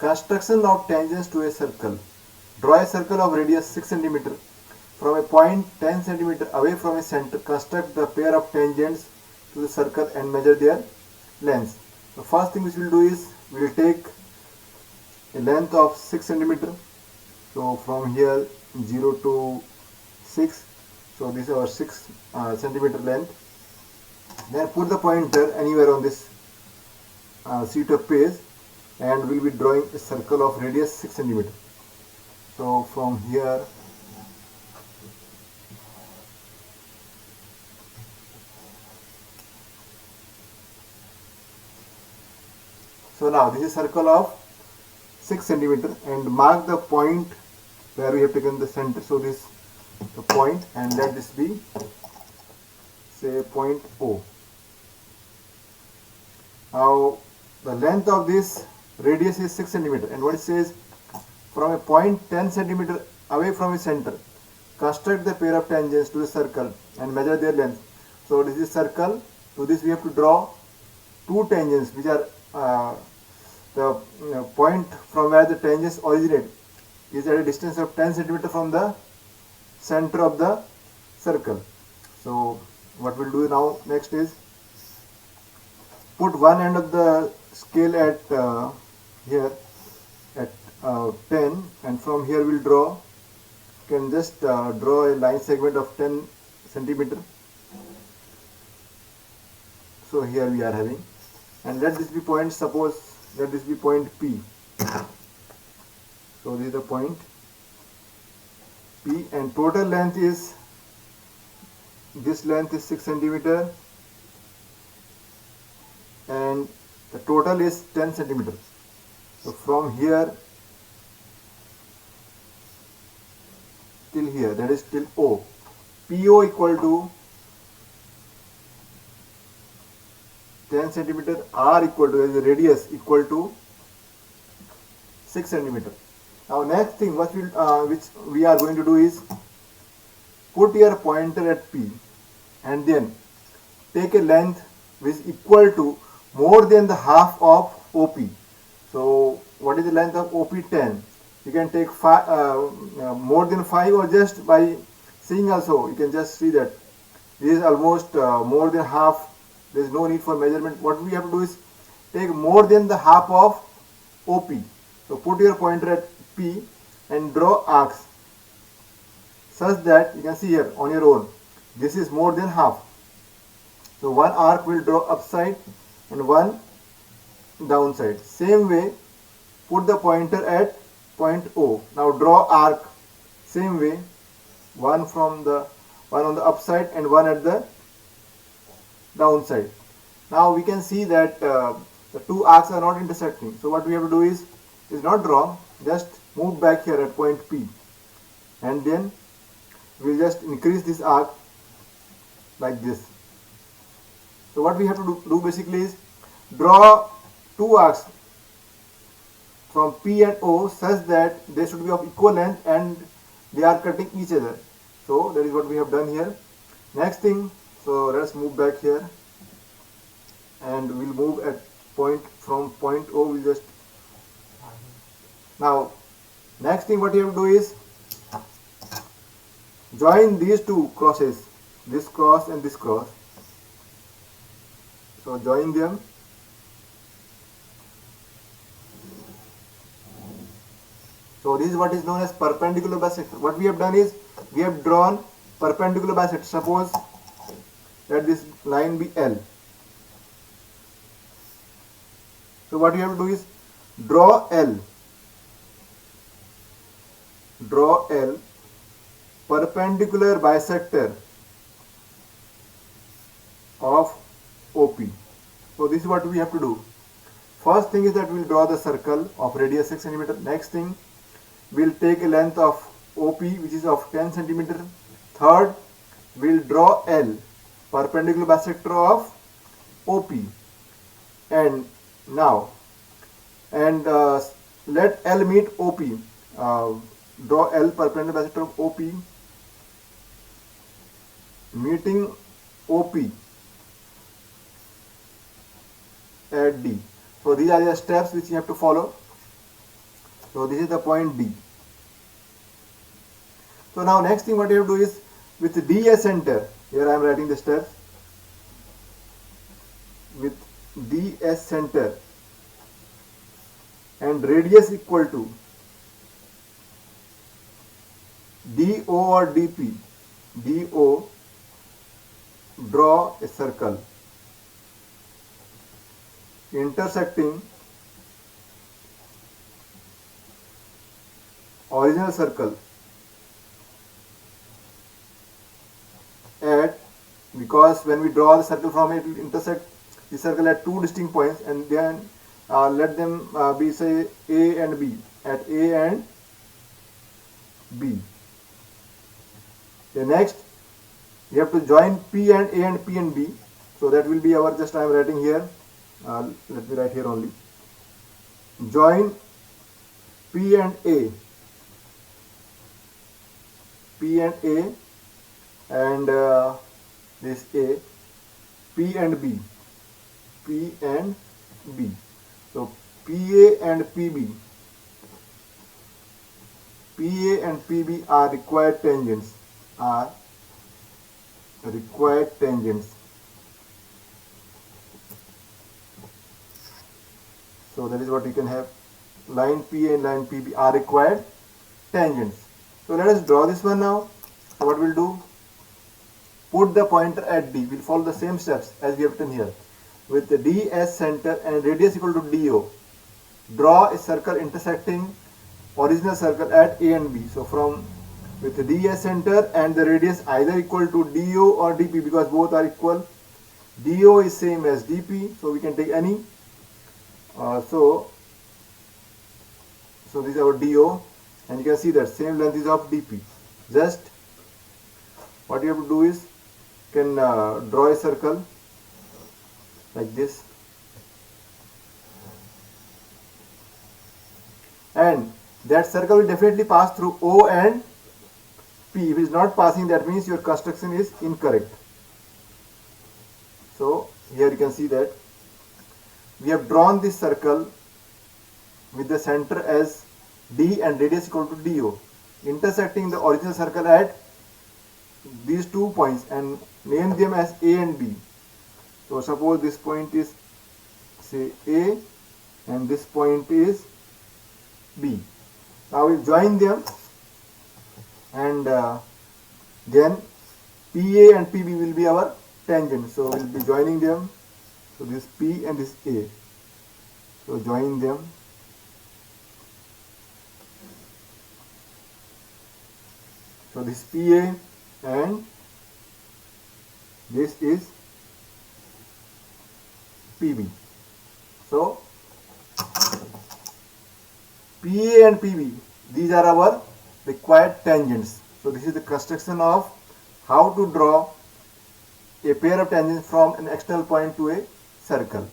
Construction of tangents to a circle. Draw a circle of radius 6 cm. From a point 10 cm away from a center, construct the pair of tangents to the circle and measure their lengths. The first thing which we will do is we will take a length of 6 cm. So from here 0 to 6. So this is our 6 centimeter length. Then put the pointer anywhere on this sheet of paper and we will be drawing a circle of radius 6 cm. So from here now this is circle of 6 cm and mark the point where we have taken the center. So this the point and let this be say point O. Now the length of this radius is 6 cm and what it says, from a point 10 cm away from its center, construct the pair of tangents to the circle and measure their length. So this is circle. To this we have to draw two tangents which are the point from where the tangents originate is at a distance of 10 cm from the center of the circle. So what we'll do now next is put one end of the scale at here at 10 and from here we'll draw, you can just draw a line segment of 10 centimeter. So here we are having, and let this be point, suppose let this be point P. So this is the point P and total length is, this length is 6 centimeter and the total is 10 centimeter. So from here till here, that is till O. PO equal to 10 centimeter, R equal to, as a radius equal to 6 centimeter. Now next thing which we are going to do is put your pointer at P and then take a length which is equal to more than the half of OP. So what is the length of OP? 10. You can take more than 5 or just by seeing also you can just see that this is almost more than half. There is no need for measurement. What we have to do is take more than the half of OP. So put your pointer at P and draw arcs such that you can see here on your own this is more than half. So one arc will draw upside and one downside. Same way put the pointer at point O. Now draw arc same way, one on the upside and one at the downside. Now we can see that the two arcs are not intersecting. So what we have to do is not draw, just move back here at point P and then we will just increase this arc like this. So what we have to do basically is draw two arcs from P and O such that they should be of equal length and they are cutting each other. So that is what we have done here. Next thing, so let's move back here and we'll move at point, from point O we'll just, now next thing what you have to do is join these two crosses, this cross and this cross. So join them. So this is what is known as perpendicular bisector. What we have done is we have drawn perpendicular bisector. Suppose let this line be L. So what you have to do is draw L. Draw L perpendicular bisector of OP. So this is what we have to do. First thing is that we will draw the circle of radius 6 cm. Next thing, we will take a length of OP which is of 10 cm. Third, we will draw L perpendicular bisector of OP. And now, let L meet OP. Draw L perpendicular bisector of OP meeting OP at D. So these are the steps which you have to follow. So this is the point D. So now next thing what you have to do is with D as center, here I am writing the steps, with D as center and radius equal to DO or DP. DO, draw a circle intersecting original circle at, because when we draw the circle from it will intersect the circle at two distinct points, and then let them be say A and B, at A and B. The next we have to join P and A and P and B. So that will be our, just I am writing here, let me write here only. Join P and A, P and A, and this A, P and B, P and B. So PA and PB, PA and PB are required tangents, So that is what you can have. Line PA and line PB are required tangents. So let us draw this one now. So what we'll do? Put the pointer at D. We'll follow the same steps as we have done here. With the D as center and radius equal to DO, draw a circle intersecting original circle at A and B. So from with the D as center and the radius either equal to DO or DP, because both are equal. DO is same as DP, so we can take any. So this is our DO, and you can see that same length is of DP. Just what you have to do is, you can draw a circle like this, and that circle will definitely pass through O and P. If it is not passing, that means your construction is incorrect. So here you can see that we have drawn this circle with the center as D and radius equal to DO, intersecting the original circle at these 2 points, and name them as A and B. So suppose this point is say A and this point is B. Now we'll join them, and then PA and PB will be our tangent. So we'll be joining them. So this P and this A. So join them. So this PA and this is PB. So PA and PB, these are our required tangents. So this is the construction of how to draw a pair of tangents from an external point to a circle.